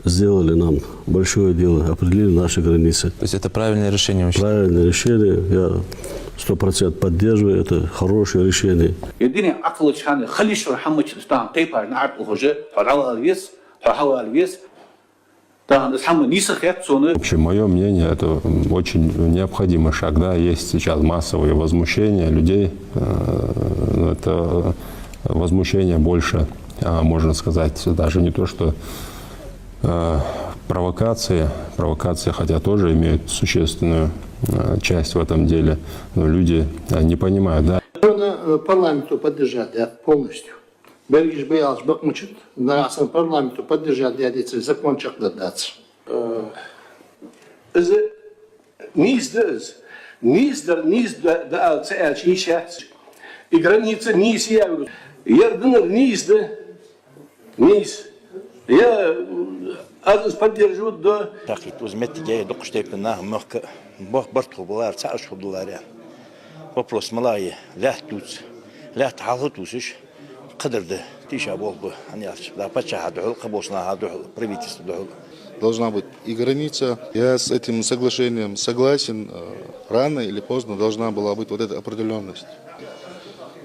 сделали нам большое дело, определили наши границы. То есть это правильное решение? Правильное решение, я 100% поддерживаю, это хорошее решение. В общем, мое мнение, это очень необходимый шаг. Да, есть сейчас массовые возмущения людей. Это возмущение больше, можно сказать, даже не то, что провокации, хотя тоже имеют существенную часть в этом деле, но люди не понимают. Да. Парламенту поддержать, да, полностью. Belgisch Beyaz bakmışız. Narasın parlamento поддержать дядицы закон чакладаться. Низ да цеачиша. И граница низ я. Ярдыныр низ. Я поддержу да. Такит узмет я докштепна мох бартхубалар цаашхубалар. Вопрос малая لا تعهد وسش قدر تيشا болбу они да пачахаду кабоснагаду правительству. Должна быть и граница. Я с этим соглашением согласен. Рано или поздно должна была быть вот эта определенность.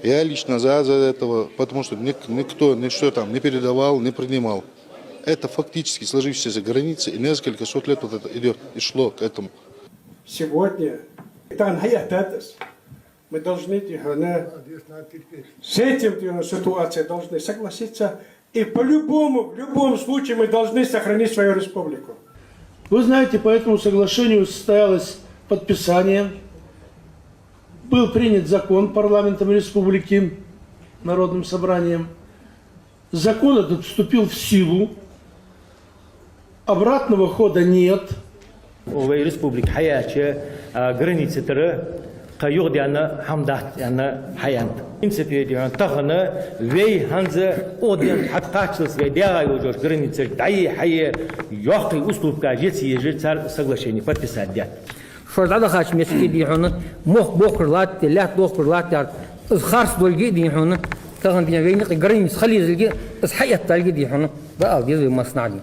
Я лично за этого, потому что никто ничто там не передавал, не принимал. Это фактически сложившиеся границы, и несколько сот лет вот это идет и шло к этому. Сегодня мы должны с этим ситуацией должны согласиться, и в любом случае мы должны сохранить свою республику. Вы знаете, по этому соглашению состоялось подписание, был принят закон парламентом республики, народным собранием. Закон этот вступил в силу, обратного хода нет. В республике Хаяче границы قيود يعني حمدات يعني حياة. В принципе, тахана вей ханза один хаттачлс вей дега южор границы дай хае ёхи условка жети ежи цар соглашение подписать дят. Шордада хач мески дихона мох бохрлат лят бохрлат харс долги дихона таган дигени границ خليزلги с хаят талги дихона да алгиз маснади.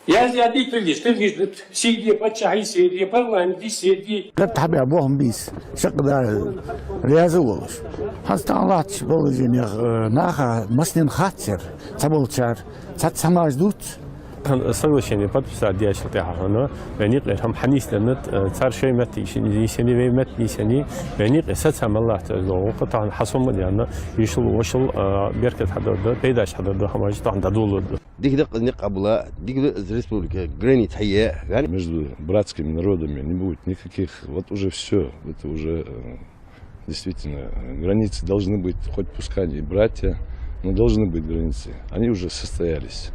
Я зиадик تلجيش سيدي بتشاهي سيدي برلمان سيدي لا تحبي أبوهم بيس شقدار رياضة ولش هستعلاتش بولجين ناخا مسنين خاطر تبولشار تسمعش دوت Соглашение подписать диашилтяхано, веник лехам ханистенет царшей матишини веймет нисени, веник сацамаллах зоука тан хасумадяна ишл вошл беркет хадад пейдаш хадад хамаж тан дадулуд. Дигдак никабла, дигда республика границ хае. Между братскими народами не будет никаких, вот уже все, это уже действительно границы должны быть, хоть пускай и братья, но должны быть границы. Они уже состоялись.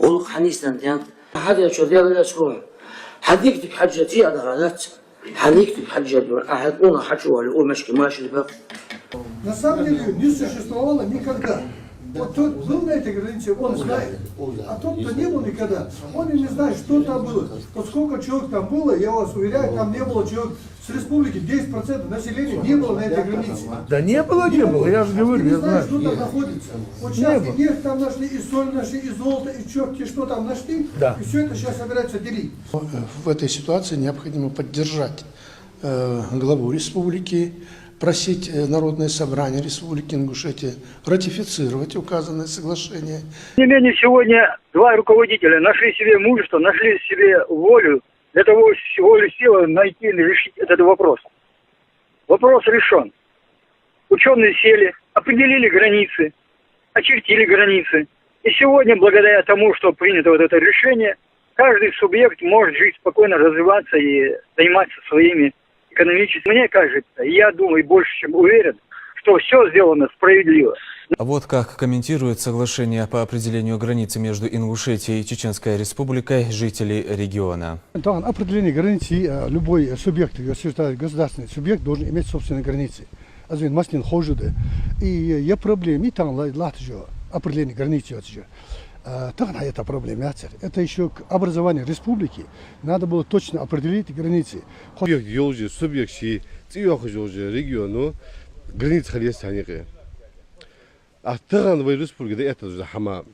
أول حنيستن تيان هذا شو ذي الأسبوع حديقتك حجتي أدرانات حديقتك حجتي أحد أنا حجوا الأول مشكي ماشي الباب. На самом деле не существовало никогда. Вот тот был на этой границе, он знает. А тот, кто не был никогда, он и не знает, что там было. Вот сколько человек там было, я вас уверяю, там не было человек с республики, 10% населения не было на этой границе. Да не было, я же говорю, я знаю. Что там находится. Вот сейчас и нефть там нашли, и соль нашли, и золото, и черти что там нашли. Да. И все это сейчас собираются делить. В этой ситуации необходимо поддержать главу республики, просить Народное собрание Республики Ингушетия ратифицировать указанное соглашение. Тем не менее, сегодня два руководителя нашли себе мужество, нашли себе волю для того, волю силы найти и решить этот вопрос. Вопрос решен. Ученые сели, определили границы, очертили границы. И сегодня, благодаря тому, что принято вот это решение, каждый субъект может жить спокойно, развиваться и заниматься своими экономически. Мне кажется, я думаю больше, чем уверен, что все сделано справедливо. Вот как комментирует соглашение по определению границы между Ингушетией и Чеченской Республикой жители региона. Да, определение границы, любой субъект, государственный субъект должен иметь собственные границы. И я проблема, и там определение границы. Это проблема. Это еще к образованию республики. Надо было точно определить границы. Субъект субъект региону границ халиес ханиqe. А таган в республике да это же хама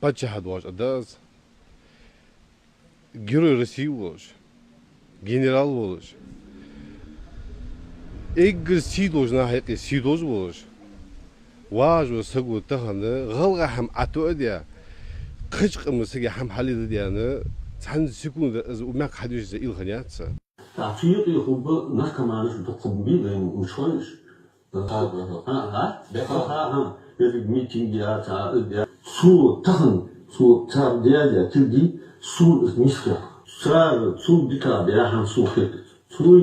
пачахад ваш адаз герой России ваш генерал ваш игр сидож на хайки сидож ваш واجو سقو تهنا غلغة هم عتوديا خشق مسجى هم حلي ديانا عند سكون وماك حدوش زي الخنيات تعطيق يخوب نحكم على شو تقوم بيه مش خالص ها ها يلي ميتينج يا تاع سو تهن سو تاع ديالي تلدي سو نسكا صار سو بكا بيا هم سو خير سو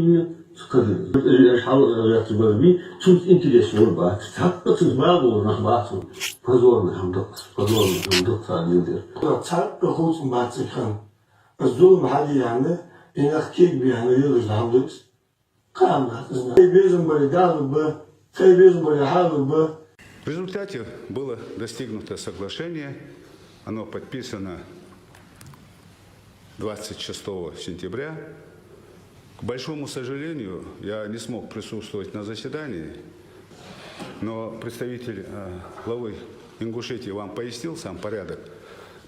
الحاول يعتبر بي تشوف انت ليش وربا حتى تزباغ ونخباطو فزورنا همدق فعليدير تعرف خوص ما تخن الزول محلي يعني إنك كيك بيعني يرجع همدق قامنا بيزم بريدال ب بيزم بريحال ب. В результате было достигнуто соглашение, оно подписано 26 сентября. К большому сожалению, я не смог присутствовать на заседании, но представитель главы Ингушетии вам пояснил сам порядок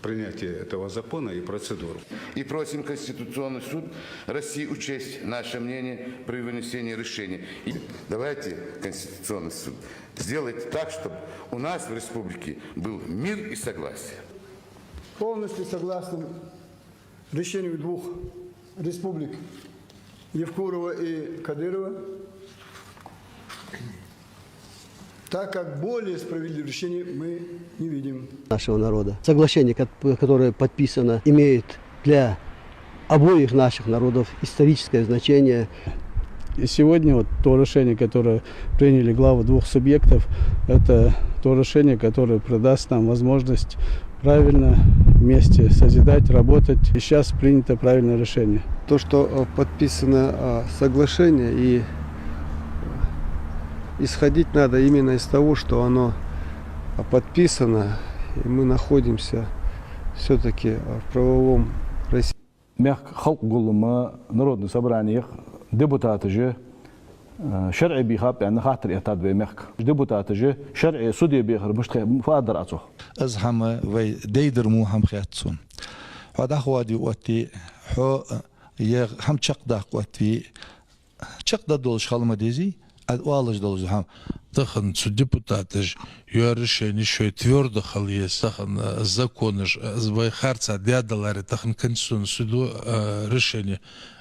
принятия этого закона и процедуру. И просим Конституционный суд России учесть наше мнение при вынесении решения. И давайте Конституционный суд сделать так, чтобы у нас в республике был мир и согласие. Полностью согласен решению двух республик Евкурова и Кадырова, так как более справедливое решение мы не видим. Нашего народа. Соглашение, которое подписано, имеет для обоих наших народов историческое значение. И сегодня вот то решение, которое приняли главы двух субъектов, это то решение, которое придаст нам возможность правильно вместе созидать, работать. И сейчас принято правильное решение. То, что подписано соглашение, и исходить надо именно из того, что оно подписано, и мы находимся все-таки в правовом России. Народное собрание депутаты же شرعي بيخاب يعني خاطر اعتاد بمحك ديبوتات جه شرعي سودي بيخر مش فادر اصو ازهم وي ديدر مو هم خياتسون هذا هو دي وقتي حو ي هم چقدا وقتي چقدا دولش خالما ديزي والج دولش هم تخن سو депутатыж решение что твердо хали сахан законыж збай харца дядалары тахн конституцион суду решение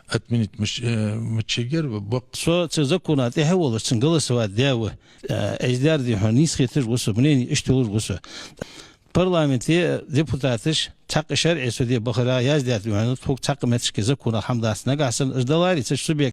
отменить мчегер бак со законат يحول سنجلس واداوه ازدار دي هنيس خيتر وسو منين اشتغل وسو парламенте депутатыш чак шар'i суде бахара яздят юанут фук чак метшке закона хамдас нагасын ждалари субъект